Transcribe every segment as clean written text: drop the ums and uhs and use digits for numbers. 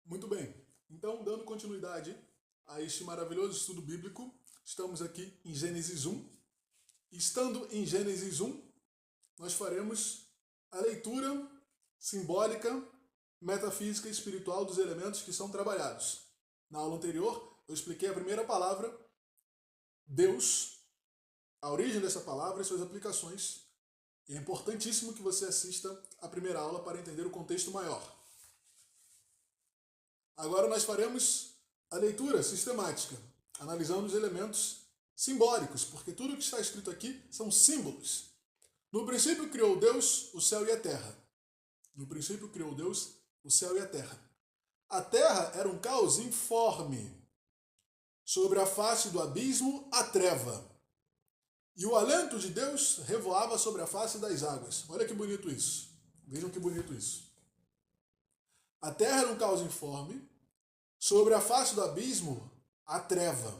Muito bem. Então, dando continuidade a este maravilhoso estudo bíblico, estamos aqui em Gênesis 1. Estando em Gênesis 1, nós faremos a leitura simbólica, metafísica e espiritual dos elementos que são trabalhados. Na aula anterior, eu expliquei a primeira palavra, Deus, a origem dessa palavra e suas aplicações. E é importantíssimo que você assista a primeira aula para entender o contexto maior. Agora nós faremos a leitura sistemática, analisando os elementos simbólicos, porque tudo que está escrito aqui são símbolos. No princípio criou Deus o céu e a terra. No princípio criou Deus o céu e a terra. A terra era um caos informe. Sobre a face do abismo, a treva. E o alento de Deus revoava sobre a face das águas. Olha que bonito isso. Vejam que bonito isso. A terra era um caos informe. Sobre a face do abismo, a treva.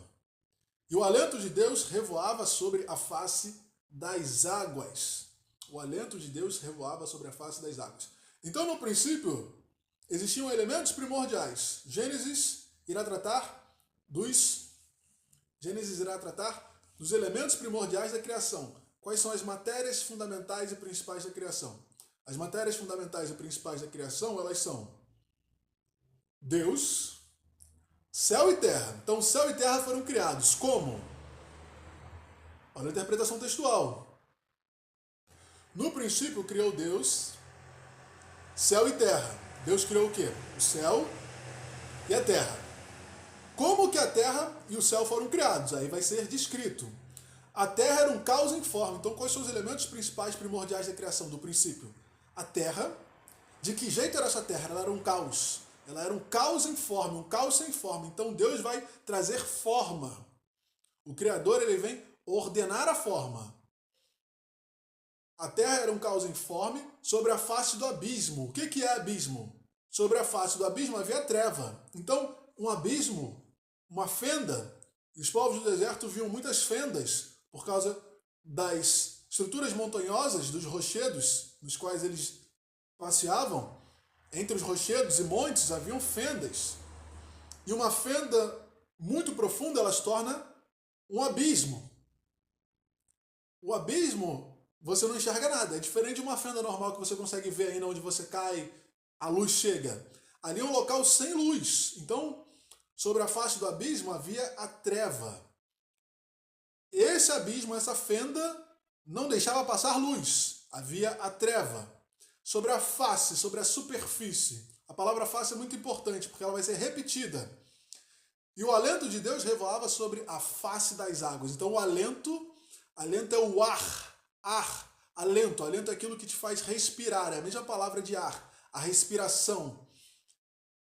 E o alento de Deus revoava sobre a face das águas. O alento de Deus revoava sobre a face das águas. Então, no princípio, existiam elementos primordiais. Gênesis irá tratar dos elementos primordiais da criação. Quais são as matérias fundamentais e principais da criação? As matérias fundamentais e principais da criação, elas são Deus, céu e terra. Então, céu e terra foram criados como? Olha a interpretação textual. No princípio, criou Deus, céu e terra. Deus criou o quê? O céu e a terra. Como que a terra e o céu foram criados? Aí vai ser descrito. A terra era um caos informe. Então, quais são os elementos principais, primordiais da criação do princípio? A terra. De que jeito era essa terra? Ela era um caos. Ela era um caos informe, um caos sem forma. Então, Deus vai trazer forma. O Criador, ele vem ordenar a forma. A terra era um caos informe sobre a face do abismo. O que é abismo? Sobre a face do abismo havia treva. Então, um abismo, uma fenda, os povos do deserto viam muitas fendas por causa das estruturas montanhosas, dos rochedos nos quais eles passeavam. Entre os rochedos e montes haviam fendas. E uma fenda muito profunda, ela se torna um abismo. O abismo, você não enxerga nada. É diferente de uma fenda normal que você consegue ver aí onde você cai, a luz chega. Ali é um local sem luz. Então, sobre a face do abismo havia a treva. Esse abismo, essa fenda, não deixava passar luz. Havia a treva. Sobre a face, sobre a superfície. A palavra face é muito importante, porque ela vai ser repetida. E o alento de Deus revoava sobre a face das águas. Então o alento é o ar. Alento é aquilo que te faz respirar. É a mesma palavra de ar. A respiração.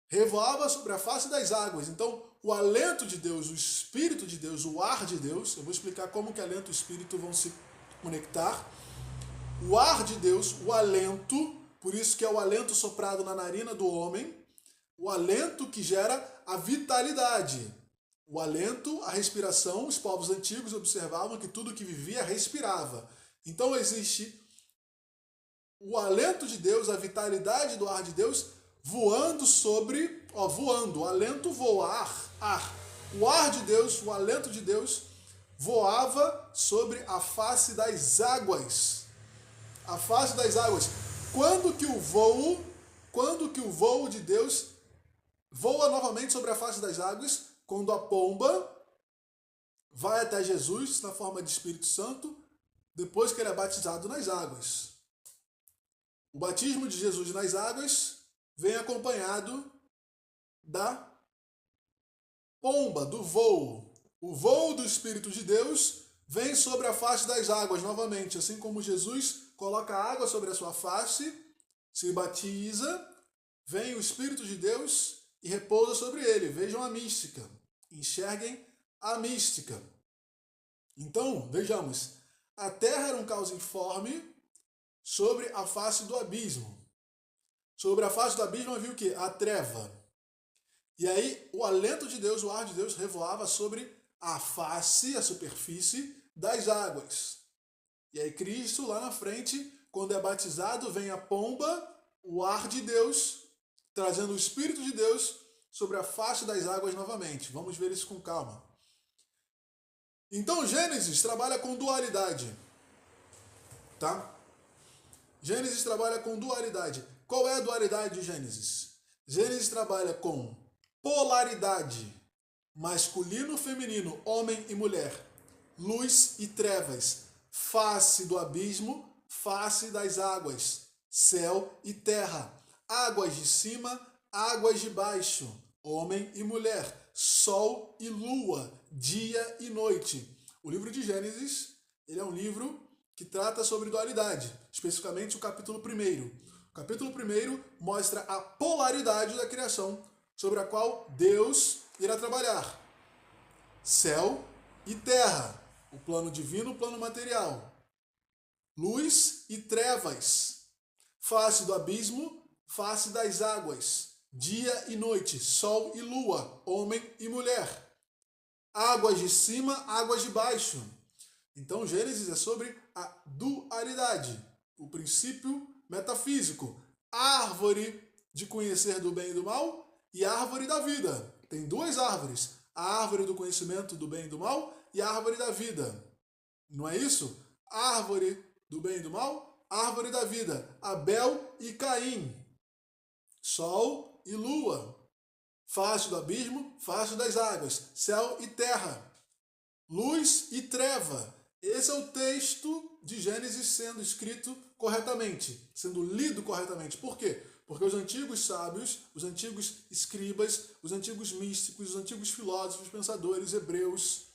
Revoava sobre a face das águas. Então o alento de Deus, o Espírito de Deus, o ar de Deus. Eu vou explicar como que alento e Espírito vão se conectar. O ar de Deus, o alento, por isso que é o alento soprado na narina do homem, o alento que gera a vitalidade. O alento, a respiração, os povos antigos observavam que tudo que vivia respirava. Então existe o alento de Deus, a vitalidade do ar de Deus, voando sobre, voando, o alento voa, ar. O ar de Deus, o alento de Deus, voava sobre a face das águas. A face das águas. Quando que o voo de Deus voa novamente sobre a face das águas? Quando a pomba vai até Jesus na forma de Espírito Santo, depois que ele é batizado nas águas. O batismo de Jesus nas águas vem acompanhado da pomba, do voo. O voo do Espírito de Deus vem sobre a face das águas novamente, assim como Jesus coloca a água sobre a sua face, se batiza, vem o Espírito de Deus e repousa sobre ele. Vejam a mística, enxerguem a mística. Então, vejamos, a terra era um caos informe sobre a face do abismo. Sobre a face do abismo havia o quê? A treva. E aí o alento de Deus, o ar de Deus revoava sobre a face, a superfície das águas. E aí Cristo lá na frente, quando é batizado, vem a pomba, o ar de Deus, trazendo o Espírito de Deus sobre a face das águas novamente. Vamos ver isso com calma. Então Gênesis trabalha com dualidade. Tá? Gênesis trabalha com dualidade. Qual é a dualidade de Gênesis? Gênesis trabalha com polaridade, masculino, feminino, homem e mulher, luz e trevas, face do abismo, face das águas, céu e terra, águas de cima, águas de baixo, homem e mulher, sol e lua, dia e noite. O livro de Gênesis, ele é um livro que trata sobre dualidade, especificamente o capítulo 1. O capítulo 1 mostra a polaridade da criação, sobre a qual Deus irá trabalhar. Céu e terra, o plano divino, o plano material. Luz e trevas, face do abismo, face das águas, dia e noite, sol e lua, homem e mulher. Águas de cima, águas de baixo. Então Gênesis é sobre a dualidade, o princípio metafísico, árvore de conhecer do bem e do mal e árvore da vida. Tem duas árvores, a árvore do conhecimento do bem e do mal e a árvore da vida. Não é isso? Árvore do bem e do mal, árvore da vida. Abel e Caim, sol e lua, face do abismo, face das águas, céu e terra, luz e treva. Esse é o texto de Gênesis sendo escrito corretamente, sendo lido corretamente. Por quê? Porque os antigos sábios, os antigos escribas, os antigos místicos, os antigos filósofos, pensadores, hebreus,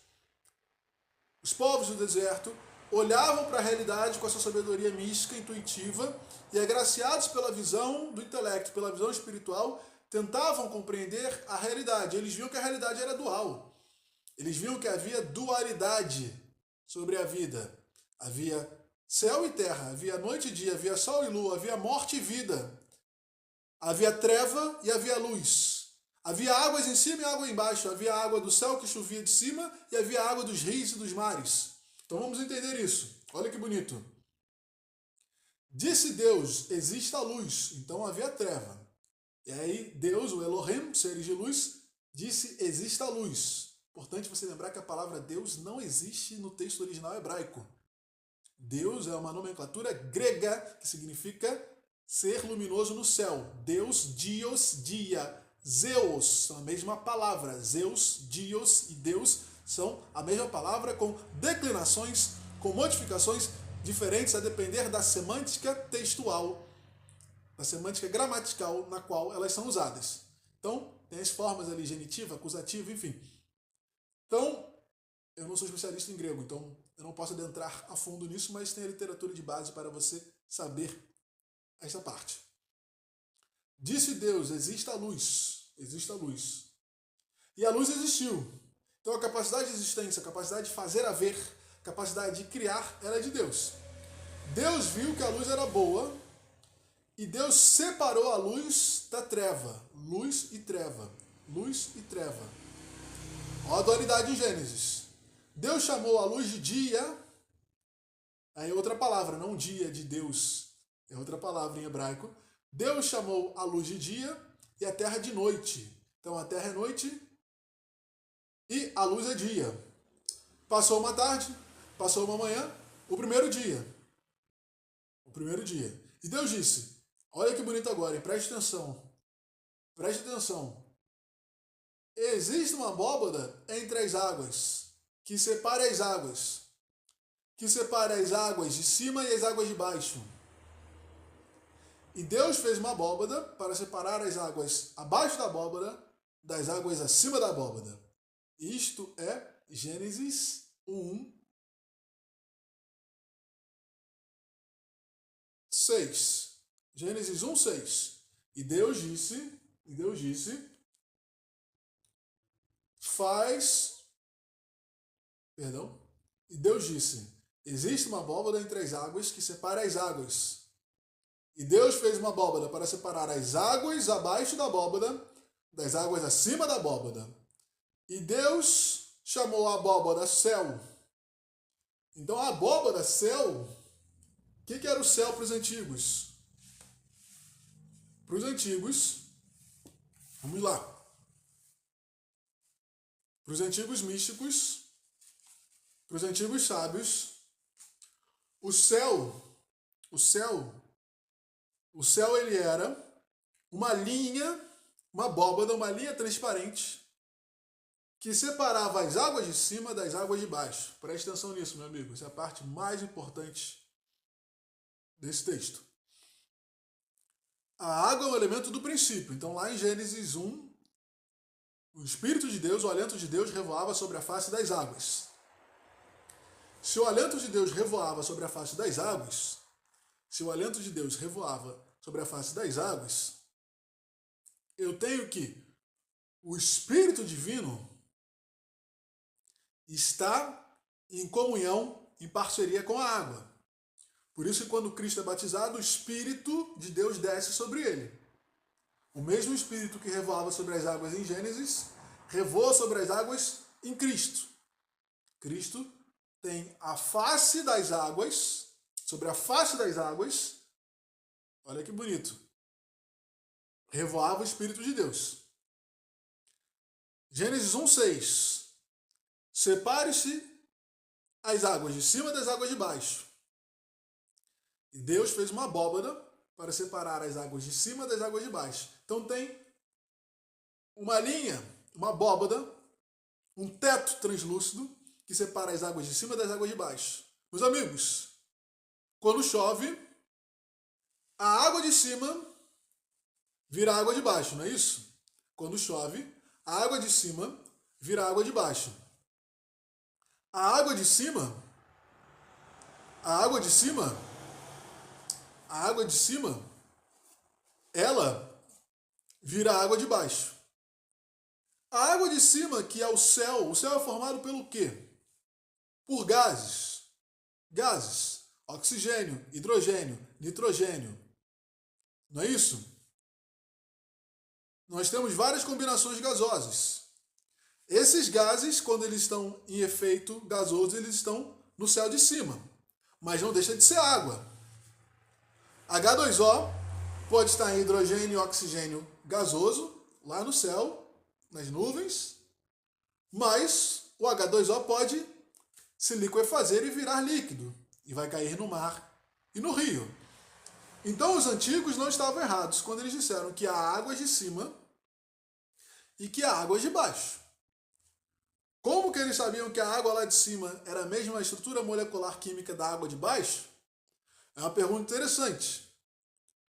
os povos do deserto, olhavam para a realidade com a sua sabedoria mística, intuitiva, e agraciados pela visão do intelecto, pela visão espiritual, tentavam compreender a realidade. Eles viam que a realidade era dual. Eles viam que havia dualidade sobre a vida. Havia céu e terra, havia noite e dia, havia sol e lua, havia morte e vida. Havia treva e havia luz. Havia águas em cima e água embaixo. Havia água do céu que chovia de cima e havia água dos rios e dos mares. Então vamos entender isso. Olha que bonito. Disse Deus, exista a luz. Então havia treva. E aí Deus, o Elohim, seres de luz, disse, exista a luz. Importante você lembrar que a palavra Deus não existe no texto original hebraico. Deus é uma nomenclatura grega que significa ser luminoso no céu. Deus, Dios, dia, Zeus, são a mesma palavra. Zeus, Dios e Deus são a mesma palavra com declinações, com modificações diferentes a depender da semântica textual, da semântica gramatical na qual elas são usadas. Então, tem as formas ali, genitiva, acusativa, enfim. Então, eu não sou especialista em grego, então eu não posso adentrar a fundo nisso, mas tem a literatura de base para você saber esta parte. Disse Deus, exista a luz. Exista a luz. E a luz existiu. Então a capacidade de existência, a capacidade de fazer haver, a capacidade de criar, ela é de Deus. Deus viu que a luz era boa e Deus separou a luz da treva. Luz e treva. Luz e treva. Olha a dualidade em Gênesis. Deus chamou a luz de dia. Aí é outra palavra, não dia de Deus. É outra palavra em hebraico. Deus chamou a luz de dia e a terra de noite. Então a terra é noite e a luz é dia. Passou uma tarde, passou uma manhã, o primeiro dia. O primeiro dia. E Deus disse, olha que bonito agora, hein? Preste atenção. Preste atenção. Existe uma abóbada entre as águas, que separa as águas. Que separa as águas de cima e as águas de baixo. E Deus fez uma abóbada para separar as águas abaixo da abóbada das águas acima da abóbada. Isto é Gênesis 1, 6. Gênesis 1, 6. E Deus disse, E Deus disse, existe uma abóbada entre as águas que separa as águas. E Deus fez uma abóbada para separar as águas abaixo da abóbada das águas acima da abóbada. E Deus chamou a abóbada céu. Então a abóbada céu, o que era o céu para os antigos? Para os antigos, vamos lá. Para os antigos místicos, para os antigos sábios, o céu, o céu, o céu ele era uma linha, uma abóbada, uma linha transparente que separava as águas de cima das águas de baixo. Preste atenção nisso, meu amigo. Essa é a parte mais importante desse texto. A água é um elemento do princípio. Então, lá em Gênesis 1, o Espírito de Deus, o alento de Deus, revoava sobre a face das águas. Se o alento de Deus revoava sobre a face das águas, se o alento de Deus revoava sobre a face das águas, eu tenho que o Espírito Divino está em comunhão, em parceria com a água. Por isso que quando Cristo é batizado, o Espírito de Deus desce sobre ele. O mesmo Espírito que revoava sobre as águas em Gênesis, revoa sobre as águas em Cristo. Cristo tem a face das águas, sobre a face das águas, olha que bonito, revoava o Espírito de Deus. Gênesis 1:6. Separe-se as águas de cima das águas de baixo. E Deus fez uma abóbada para separar as águas de cima das águas de baixo. Então tem uma linha, uma abóbada, um teto translúcido que separa as águas de cima das águas de baixo. Meus amigos, quando chove, a água de cima vira água de baixo, não é isso? Quando chove, a água de cima vira água de baixo. A água de cima, ela vira água de baixo. A água de cima, que é o céu é formado pelo quê? Por gases. Gases. Oxigênio, hidrogênio, nitrogênio. Não é isso? Nós temos várias combinações gasosas. Esses gases, quando eles estão em efeito gasoso, eles estão no céu de cima. Mas não deixa de ser água. H2O pode estar em hidrogênio e oxigênio gasoso, lá no céu, nas nuvens, mas o H2O pode se liquefazer e virar líquido, e vai cair no mar e no rio. Então os antigos não estavam errados quando eles disseram que há águas de cima e que há águas de baixo. Como que eles sabiam que a água lá de cima era a mesma estrutura molecular química da água de baixo? É uma pergunta interessante.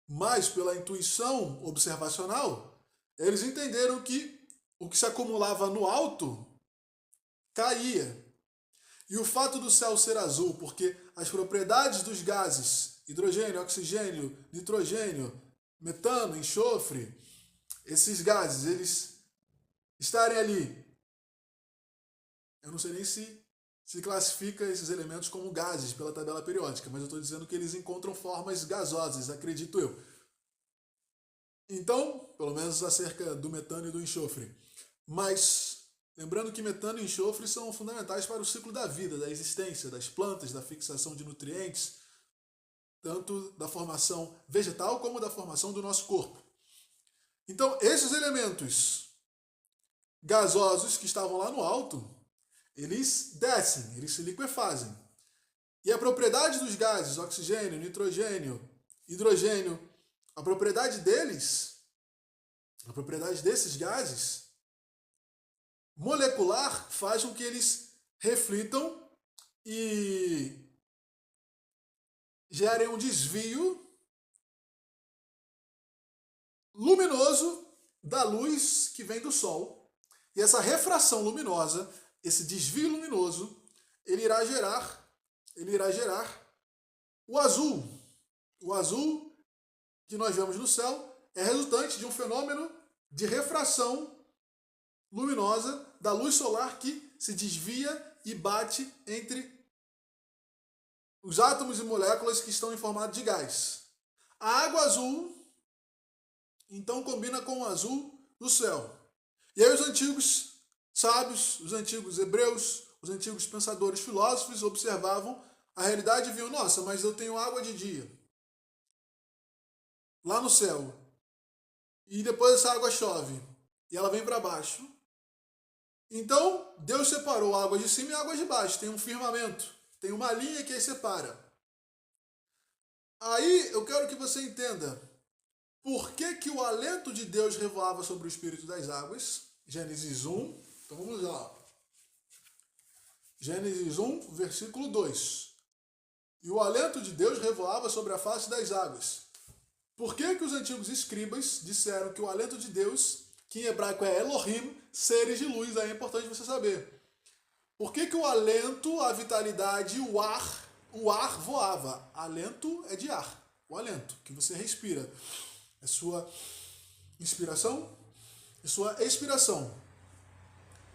Mas, pela intuição observacional, eles entenderam que o que se acumulava no alto caía. E o fato do céu ser azul, porque as propriedades dos gases, hidrogênio, oxigênio, nitrogênio, metano, enxofre, esses gases, eles estarem ali. Eu não sei nem se classifica esses elementos como gases pela tabela periódica, mas eu estou dizendo que eles encontram formas gasosas, acredito eu. Então, pelo menos acerca do metano e do enxofre. Mas, lembrando que metano e enxofre são fundamentais para o ciclo da vida, da existência, das plantas, da fixação de nutrientes, tanto da formação vegetal como da formação do nosso corpo. Então, esses elementos gasosos que estavam lá no alto, eles descem, eles se liquefazem. E a propriedade dos gases, oxigênio, nitrogênio, hidrogênio, a propriedade desses gases, molecular, faz com que eles reflitam e gerem um desvio luminoso da luz que vem do Sol. E essa refração luminosa, esse desvio luminoso, ele irá gerar o azul. O azul que nós vemos no céu é resultante de um fenômeno de refração luminosa da luz solar que se desvia e bate entre os átomos e moléculas que estão em formato de gás. A água azul, então, combina com o azul do céu. E aí os antigos sábios, os antigos hebreus, os antigos pensadores filósofos observavam a realidade e viam, nossa, mas eu tenho água de dia lá no céu. E depois essa água chove e ela vem para baixo. Então, Deus separou águas de cima e águas de baixo. Tem um firmamento, tem uma linha que aí separa. Aí eu quero que você entenda por que o hálito de Deus revoava sobre o espírito das águas. Gênesis 1. Então vamos lá. Gênesis 1, versículo 2. E o hálito de Deus revoava sobre a face das águas. Por que os antigos escribas disseram que o hálito de Deus, que em hebraico é Elohim, seres de luz? Aí é importante você saber. Por que o alento, a vitalidade, o ar voava? Alento é de ar. O alento que você respira. É sua inspiração e sua expiração.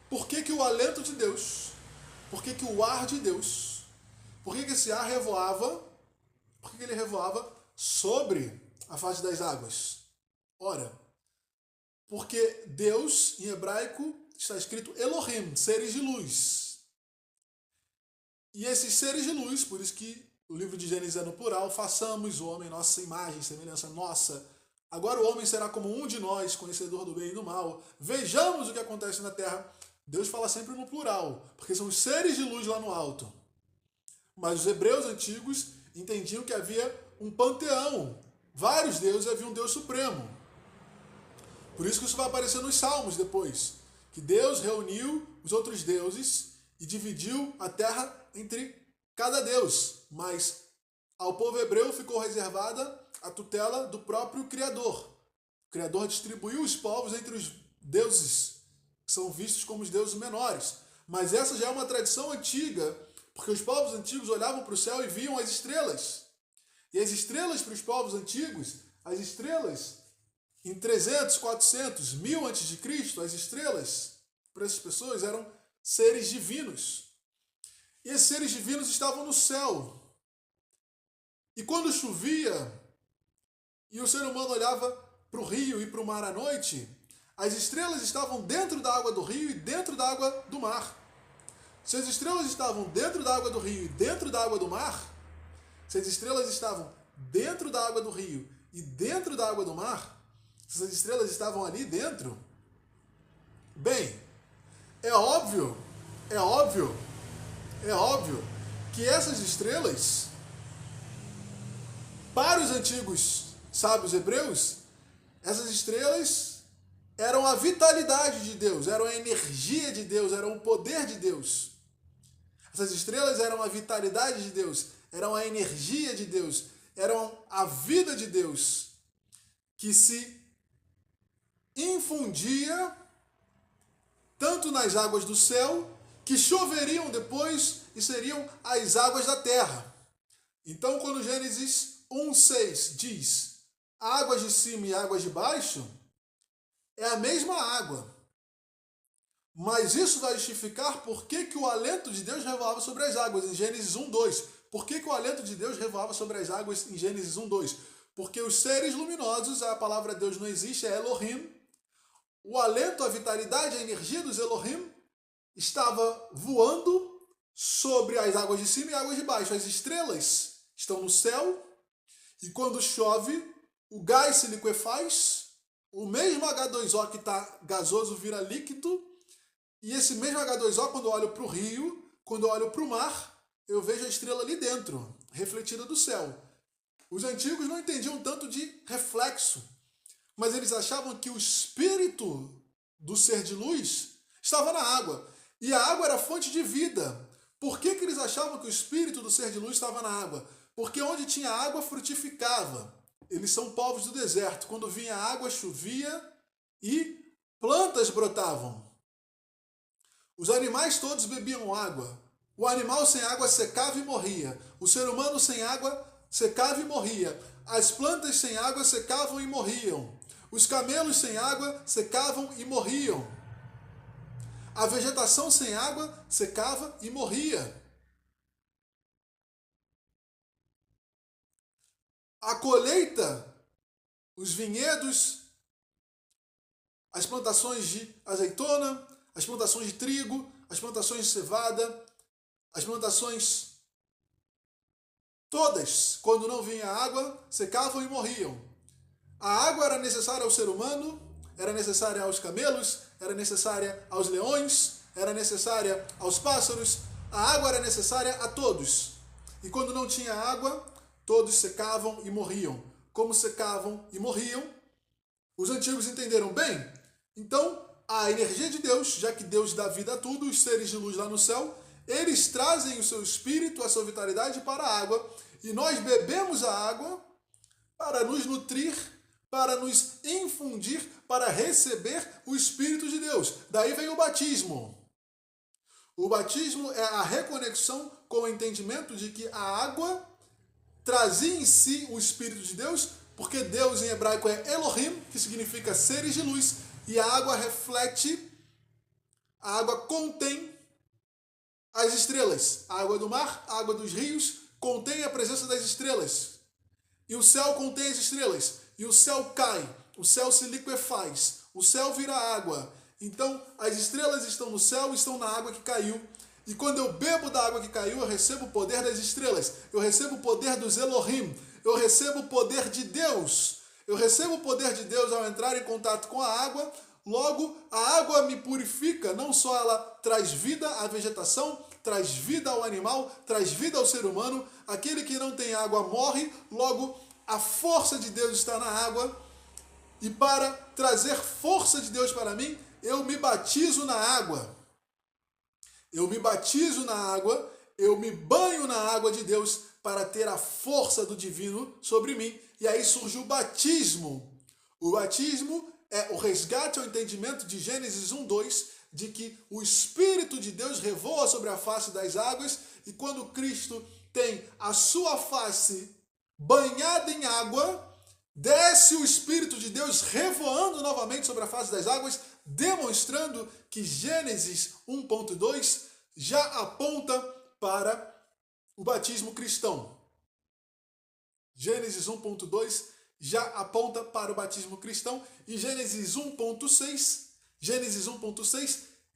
Por que o alento de Deus, por que o ar de Deus, por que esse ar revoava, por que ele revoava sobre a face das águas? Ora, porque Deus, em hebraico, está escrito Elohim, seres de luz. E esses seres de luz, por isso que o livro de Gênesis é no plural, façamos o homem nossa imagem, semelhança nossa. Agora o homem será como um de nós, conhecedor do bem e do mal. Vejamos o que acontece na terra. Deus fala sempre no plural, porque são os seres de luz lá no alto. Mas os hebreus antigos entendiam que havia um panteão. Vários deuses, havia um Deus supremo. Por isso que isso vai aparecer nos Salmos depois. Que Deus reuniu os outros deuses e dividiu a terra entre cada deus. Mas ao povo hebreu ficou reservada a tutela do próprio Criador. O Criador distribuiu os povos entre os deuses, que são vistos como os deuses menores. Mas essa já é uma tradição antiga, porque os povos antigos olhavam para o céu e viam as estrelas. E as estrelas para os povos antigos, as estrelas em 300, 400, 1000 a.C., as estrelas para essas pessoas eram seres divinos. E esses seres divinos estavam no céu. E quando chovia e o ser humano olhava para o rio e para o mar à noite, as estrelas estavam dentro da água do rio e dentro da água do mar. Se as estrelas estavam dentro da água do rio e dentro da água do mar, se as estrelas estavam dentro da água do rio e dentro da água do mar, se as estrelas estavam ali dentro, bem, é óbvio que essas estrelas, para os antigos sábios hebreus, essas estrelas eram a vitalidade de Deus, eram a energia de Deus, eram o poder de Deus. Essas estrelas eram a vitalidade de Deus, eram a energia de Deus, eram a vida de Deus, que se infundia tanto nas águas do céu, que choveriam depois e seriam as águas da terra. Então, quando Gênesis 1:6 diz águas de cima e águas de baixo, é a mesma água. Mas isso vai justificar por que o hálito de Deus revoava sobre as águas em Gênesis 1:2. Por que o hálito de Deus revoava sobre as águas em Gênesis 1:2? Porque os seres luminosos, a palavra Deus não existe, é Elohim. O hálito, a vitalidade, a energia dos Elohim estava voando sobre as águas de cima e águas de baixo. As estrelas estão no céu e quando chove, o gás se liquefaz, o mesmo H2O que está gasoso vira líquido, e esse mesmo H2O, quando eu olho para o rio, quando eu olho para o mar, eu vejo a estrela ali dentro, refletida do céu. Os antigos não entendiam tanto de reflexo, mas eles achavam que o espírito do ser de luz estava na água. E a água era fonte de vida. Por que eles achavam que o espírito do ser de luz estava na água? Porque onde tinha água, frutificava. Eles são povos do deserto. Quando vinha água, chovia e plantas brotavam. Os animais todos bebiam água. O animal sem água secava e morria. O ser humano sem água secava e morria. As plantas sem água secavam e morriam. Os camelos sem água secavam e morriam. A vegetação sem água secava e morria. A colheita, os vinhedos, as plantações de azeitona, as plantações de trigo, as plantações de cevada, as plantações todas, quando não vinha água, secavam e morriam. A água era necessária ao ser humano, era necessária aos camelos, era necessária aos leões, era necessária aos pássaros, a água era necessária a todos. E quando não tinha água, todos secavam e morriam. Como secavam e morriam, os antigos entenderam bem. Então, a energia de Deus, já que Deus dá vida a tudo, os seres de luz lá no céu, eles trazem o seu espírito, a sua vitalidade para a água, e nós bebemos a água para nos nutrir, para nos infundir, para receber o Espírito de Deus. Daí vem o batismo. O batismo é a reconexão com o entendimento de que a água trazia em si o Espírito de Deus, porque Deus em hebraico é Elohim, que significa seres de luz, e a água reflete, a água contém as estrelas. A água do mar, a água dos rios, contém a presença das estrelas. E o céu contém as estrelas. E o céu cai, o céu se liquefaz, o céu vira água. Então, as estrelas estão no céu e estão na água que caiu. E quando eu bebo da água que caiu, eu recebo o poder das estrelas. Eu recebo o poder dos Elohim. Eu recebo o poder de Deus. Eu recebo o poder de Deus ao entrar em contato com a água. Logo, a água me purifica. Não só ela traz vida à vegetação, traz vida ao animal, traz vida ao ser humano. Aquele que não tem água morre. Logo, a força de Deus está na água. E para trazer força de Deus para mim, eu me batizo na água. Eu me batizo na água, eu me banho na água de Deus para ter a força do divino sobre mim. E aí surge o batismo. O batismo é o resgate ao entendimento de Gênesis 1:2, de que o Espírito de Deus revoa sobre a face das águas, e quando Cristo tem a sua face banhada em água, desce o Espírito de Deus revoando novamente sobre a face das águas, demonstrando que Gênesis 1:2 já aponta para o batismo cristão. Gênesis 1:2 já aponta para o batismo cristão, e Gênesis 1:6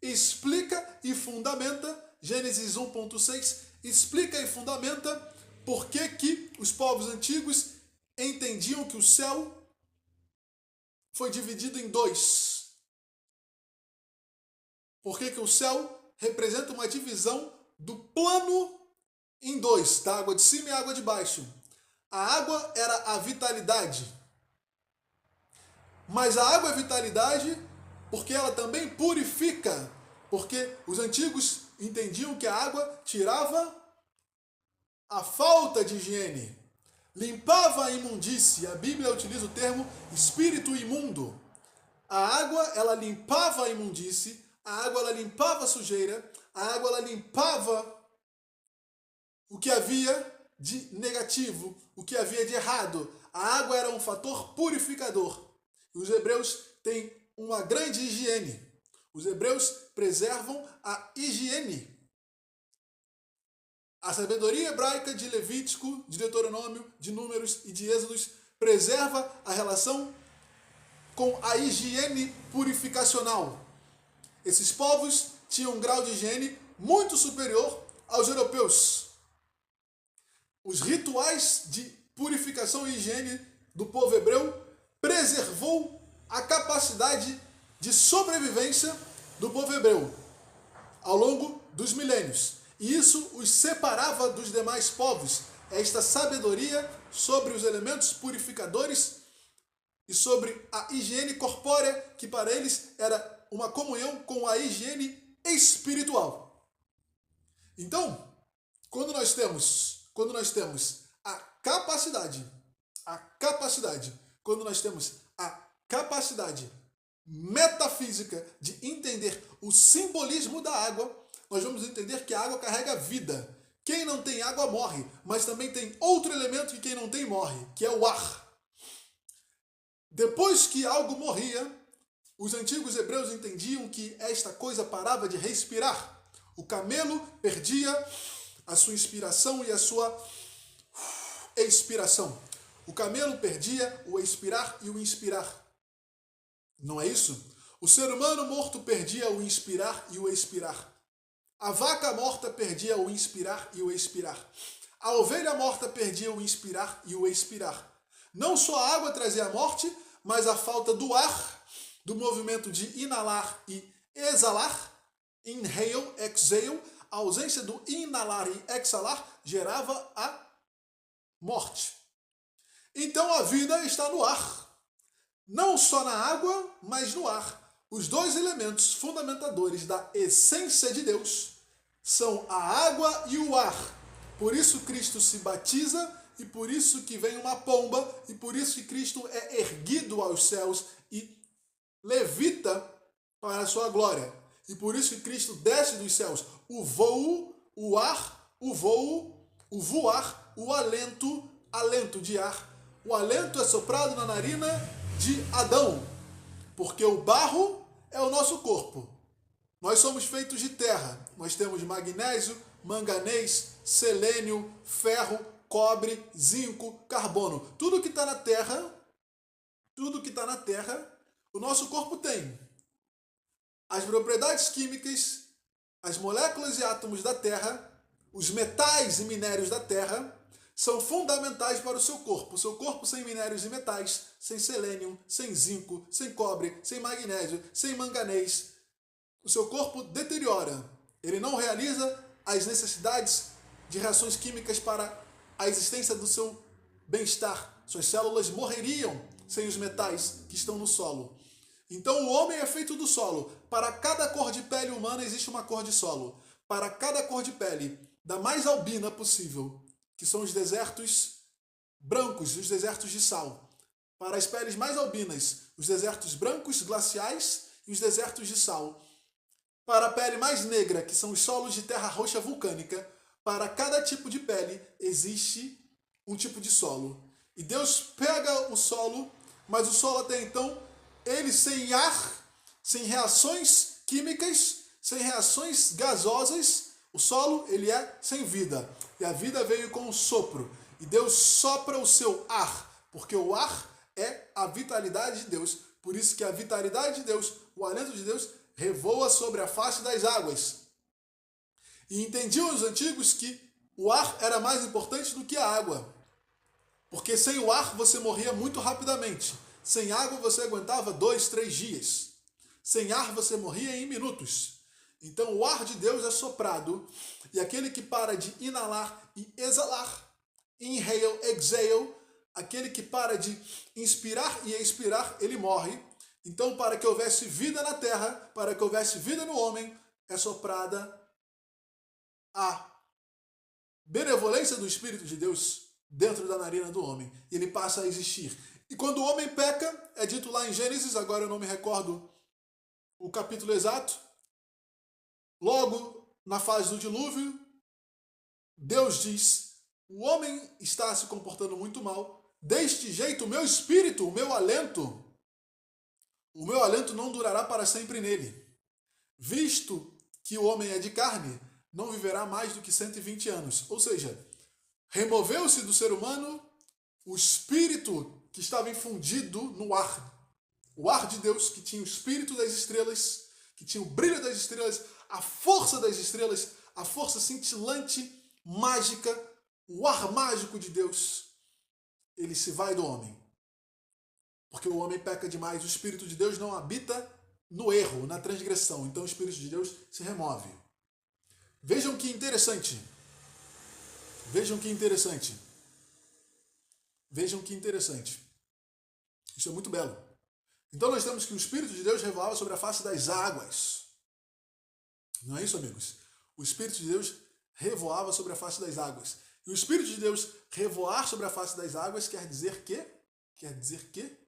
explica e fundamenta, Gênesis 1:6 explica e fundamenta por que os povos antigos entendiam que o céu foi dividido em dois. Por que o céu representa uma divisão do plano em dois, da água de cima e a água de baixo. A água era a vitalidade. Mas a água é vitalidade porque ela também purifica. Porque os antigos entendiam que a água tirava a falta de higiene, limpava a imundície. A Bíblia utiliza o termo espírito imundo. A água, ela limpava a imundície, a água, ela limpava a sujeira, a água, ela limpava o que havia de negativo, o que havia de errado. A água era um fator purificador. E os hebreus têm uma grande higiene. Os hebreus preservam a higiene. A sabedoria hebraica de Levítico, de Deuteronômio, de Números e de Êxodos preserva a relação com a higiene purificacional. Esses povos tinham um grau de higiene muito superior aos europeus. Os rituais de purificação e higiene do povo hebreu preservou a capacidade de sobrevivência do povo hebreu ao longo dos milênios. E isso os separava dos demais povos. Esta sabedoria sobre os elementos purificadores e sobre a higiene corpórea, que para eles era uma comunhão com a higiene espiritual. Então, quando nós temos a capacidade, quando nós temos a capacidade metafísica de entender o simbolismo da água, nós vamos entender que a água carrega vida. Quem não tem água morre, mas também tem outro elemento que quem não tem morre, que é o ar. Depois que algo morria, os antigos hebreus entendiam que esta coisa parava de respirar. O camelo perdia a sua inspiração e a sua expiração. O camelo perdia o expirar e o inspirar. Não é isso? O ser humano morto perdia o inspirar e o expirar. A vaca morta perdia o inspirar e o expirar. A ovelha morta perdia o inspirar e o expirar. Não só a água trazia a morte, mas a falta do ar, do movimento de inalar e exalar, inhale, exhale, a ausência do inalar e exalar gerava a morte. Então a vida está no ar. Não só na água, mas no ar. Os dois elementos fundamentadores da essência de Deus são a água e o ar. Por isso Cristo se batiza e por isso que vem uma pomba e por isso que Cristo é erguido aos céus e levita para a sua glória. E por isso que Cristo desce dos céus. O voo, o ar, o voo, o voar, o alento, alento de ar. O alento é soprado na narina de Adão, porque o barro é o nosso corpo. Nós somos feitos de terra. Nós temos magnésio, manganês, selênio, ferro, cobre, zinco, carbono. Tudo que está na terra, o nosso corpo tem. As propriedades químicas, as moléculas e átomos da terra, os metais e minérios da terra, são fundamentais para o seu corpo. O seu corpo sem minérios e metais, sem selênio, sem zinco, sem cobre, sem magnésio, sem manganês, o seu corpo deteriora. Ele não realiza as necessidades de reações químicas para a existência do seu bem-estar. Suas células morreriam sem os metais que estão no solo. Então o homem é feito do solo. Para cada cor de pele humana existe uma cor de solo. Para cada cor de pele, da mais albina possível, que são os desertos brancos, os desertos de sal. Para as peles mais albinas, os desertos brancos, glaciais e os desertos de sal. Para a pele mais negra, que são os solos de terra roxa vulcânica, para cada tipo de pele existe um tipo de solo. E Deus pega o solo, mas o solo até então, ele sem ar, sem reações químicas, sem reações gasosas, o solo ele é sem vida. E a vida veio com o sopro. E Deus sopra o seu ar, porque o ar é a vitalidade de Deus. Por isso que a vitalidade de Deus, o alento de Deus, revoa sobre a face das águas. E entendiam os antigos que o ar era mais importante do que a água. Porque sem o ar você morria muito rapidamente. Sem água você aguentava 2, 3 dias. Sem ar você morria em minutos. Então o ar de Deus é soprado e aquele que para de inalar e exalar, inhale, exhale, aquele que para de inspirar e expirar, ele morre. Então para que houvesse vida na terra, para que houvesse vida no homem, é soprada a benevolência do Espírito de Deus dentro da narina do homem. E ele passa a existir. E quando o homem peca, é dito lá em Gênesis, agora eu não me recordo o capítulo exato, logo na fase do dilúvio, Deus diz, o homem está se comportando muito mal, deste jeito o meu espírito, o meu alento não durará para sempre nele. Visto que o homem é de carne, não viverá mais do que 120 anos. Ou seja, removeu-se do ser humano o espírito que estava infundido no ar. O ar de Deus, que tinha o espírito das estrelas, que tinha o brilho das estrelas, a força das estrelas, a força cintilante, mágica, o ar mágico de Deus, ele se vai do homem. Porque o homem peca demais, o Espírito de Deus não habita no erro, na transgressão. Então o Espírito de Deus se remove. Vejam que interessante. Vejam que interessante. Vejam que interessante. Isso é muito belo. Então nós temos que o Espírito de Deus revoava sobre a face das águas. Não é isso, amigos? O Espírito de Deus revoava sobre a face das águas. E o Espírito de Deus revoar sobre a face das águas quer dizer que?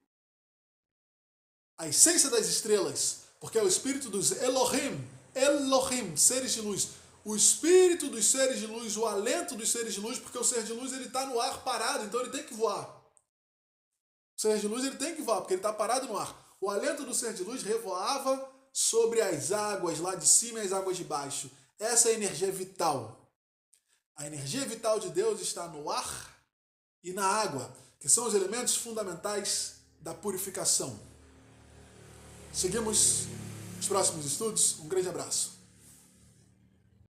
A essência das estrelas, porque é o Espírito dos Elohim, seres de luz. O Espírito dos seres de luz, o alento dos seres de luz, porque o ser de luz ele está no ar parado, então ele tem que voar. O ser de luz ele tem que voar, porque ele está parado no ar. O alento do ser de luz revoava sobre as águas lá de cima e as águas de baixo. Essa é a energia vital. A energia vital de Deus está no ar e na água, que são os elementos fundamentais da purificação. Seguimos os próximos estudos. Um grande abraço.